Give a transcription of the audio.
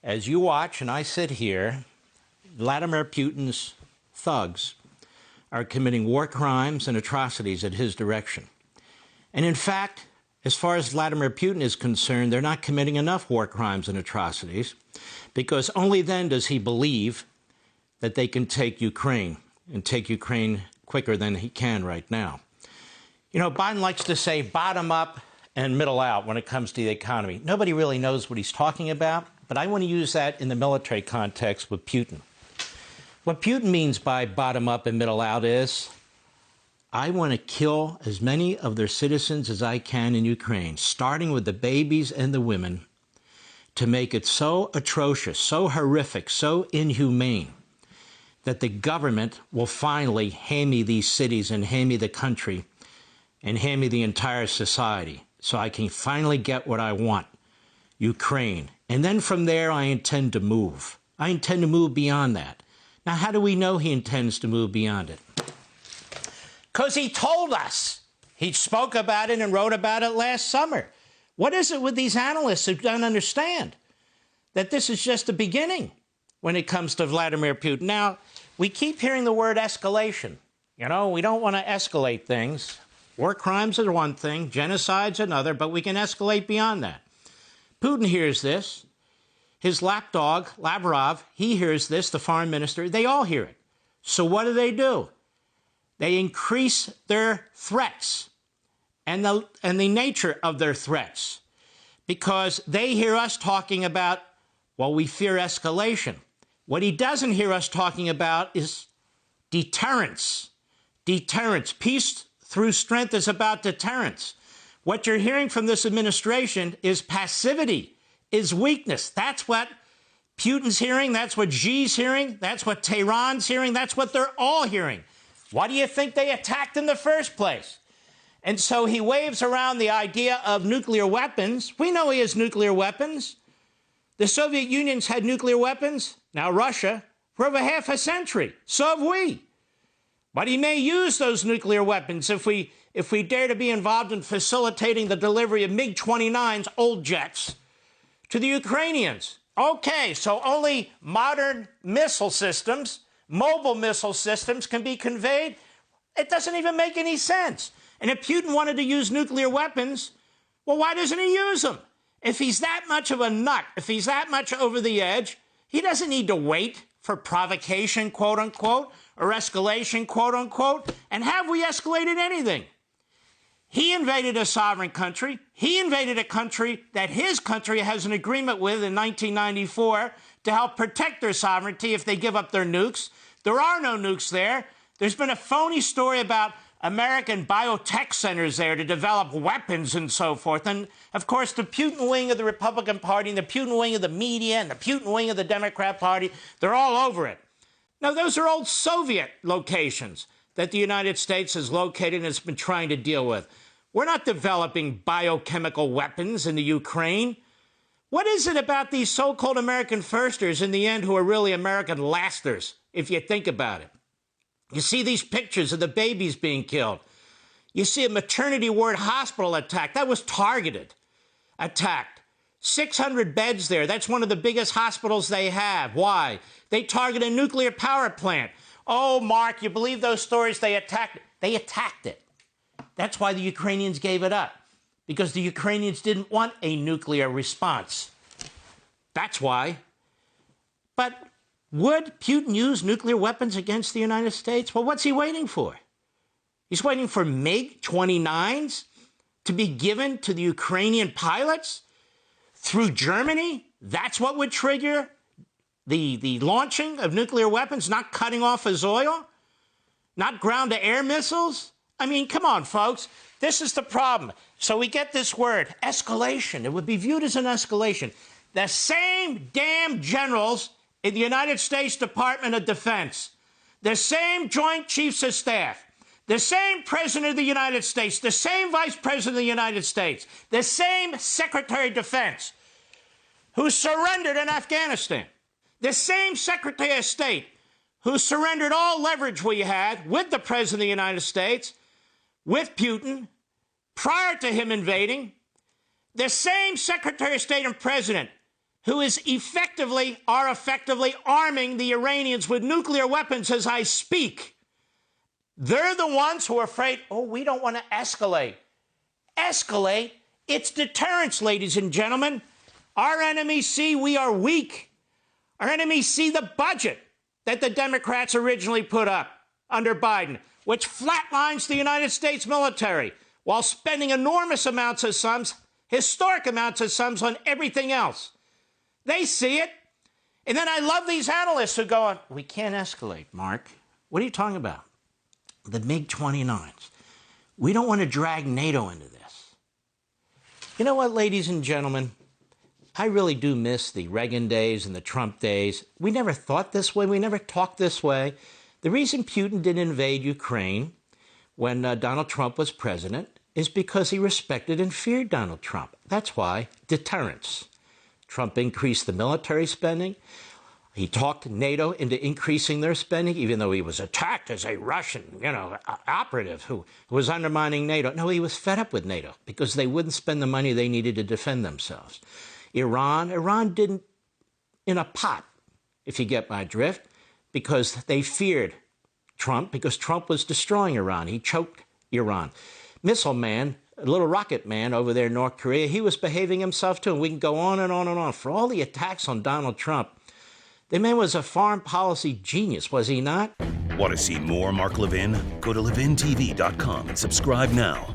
as you watch and I sit here, Vladimir Putin's thugs are committing war crimes and atrocities at his direction. And in fact, as far as Vladimir Putin is concerned, they're not committing enough war crimes and atrocities, because only then does he believe that they can take Ukraine, and take Ukraine quicker than he can right now. You know, Biden likes to say bottom up and middle out when it comes to the economy. Nobody really knows what he's talking about, but I want to use that in the military context with Putin. What Putin means by bottom up and middle out is, I want to kill as many of their citizens as I can in Ukraine, starting with the babies and the women, to make it so atrocious, so horrific, so inhumane, that the government will finally hand me these cities and hand me the country and hand me the entire society, so I can finally get what I want, Ukraine. And then from there, I intend to move. I intend to move beyond that. Now, how do we know he intends to move beyond it? Because he told us. He spoke about it and wrote about it last summer. What is it with these analysts who don't understand that this is just the beginning when it comes to Vladimir Putin? Now, we keep hearing the word escalation. You know, we don't want to escalate things. War crimes are one thing, genocide's another, but we can escalate beyond that. Putin hears this. His lapdog, Lavrov, he hears this, the foreign minister. They all hear it. So what do? They increase their threats and the nature of their threats, because they hear us talking about, well, we fear escalation. What he doesn't hear us talking about is deterrence. Deterrence. Peace through strength is about deterrence. What you're hearing from this administration is passivity, is weakness. That's what Putin's hearing. That's what Xi's hearing. That's what Tehran's hearing. That's what they're all hearing. Why do you think they attacked in the first place? And so he waves around the idea of nuclear weapons. We know he has nuclear weapons. The Soviet Union's had nuclear weapons, now Russia, for over half a century. So have we. But he may use those nuclear weapons if we dare to be involved in facilitating the delivery of MiG-29s, old jets, to the Ukrainians. Okay, so only modern missile systems, mobile missile systems, can be conveyed? It doesn't even make any sense. And if Putin wanted to use nuclear weapons, well, why doesn't he use them? If he's that much of a nut, if he's that much over the edge, he doesn't need to wait for provocation, quote unquote, or escalation, quote unquote. And have we escalated anything? He invaded a sovereign country. He invaded a country that his country has an agreement with in 1994 to help protect their sovereignty if they give up their nukes. There are no nukes there. There's been a phony story about American biotech centers there to develop weapons and so forth. And, of course, the Putin wing of the Republican Party and the Putin wing of the media and the Putin wing of the Democrat Party, they're all over it. Now, those are old Soviet locations that the United States has located and has been trying to deal with. We're not developing biochemical weapons in the Ukraine. What is it about these so-called American firsters in the end who are really American lasters, if you think about it? You see these pictures of the babies being killed. You see a maternity ward hospital attacked. That was targeted, attacked. 600 beds there. That's one of the biggest hospitals they have. Why? They targeted a nuclear power plant. Oh, Mark, you believe those stories? They attacked it. They attacked it. That's why the Ukrainians gave it up, because the Ukrainians didn't want a nuclear response. That's why. But would Putin use nuclear weapons against the United States? Well, what's he waiting for? He's waiting for MiG-29s to be given to the Ukrainian pilots through Germany? That's what would trigger the launching of nuclear weapons, not cutting off his oil, not ground-to-air missiles? I mean, come on, folks. This is the problem. So we get this word, escalation. It would be viewed as an escalation. The same damn generals in the United States Department of Defense, the same Joint Chiefs of Staff, the same President of the United States, the same Vice President of the United States, the same Secretary of Defense who surrendered in Afghanistan, the same Secretary of State who surrendered all leverage we had with the President of the United States, with Putin, prior to him invading, the same Secretary of State and President who is effectively arming the Iranians with nuclear weapons as I speak. They're the ones who are afraid, oh, we don't want to escalate. Escalate? It's deterrence, ladies and gentlemen. Our enemies see we are weak. Our enemies see the budget that the Democrats originally put up under Biden, which flatlines the United States military while spending enormous amounts of sums, historic amounts of sums on everything else. They see it. And then I love these analysts who go on, we can't escalate, Mark. What are you talking about? The MiG-29s. We don't want to drag NATO into this. You know what, ladies and gentlemen? I really do miss the Reagan days and the Trump days. We never thought this way. We never talked this way. The reason Putin didn't invade Ukraine when Donald Trump was president is because he respected and feared Donald Trump. That's why. Deterrence. Trump increased the military spending. He talked NATO into increasing their spending, even though he was attacked as a Russian, operative who was undermining NATO. No, he was fed up with NATO because they wouldn't spend the money they needed to defend themselves. Iran didn't in a pot, if you get my drift, because they feared Trump, because Trump was destroying Iran. He choked Iran. Missile Man, little rocket man over there in North Korea, he was behaving himself too. And we can go on and on and on. For all the attacks on Donald Trump, the man was a foreign policy genius, was he not? Want to see more Mark Levin? Go to LevinTV.com and subscribe now.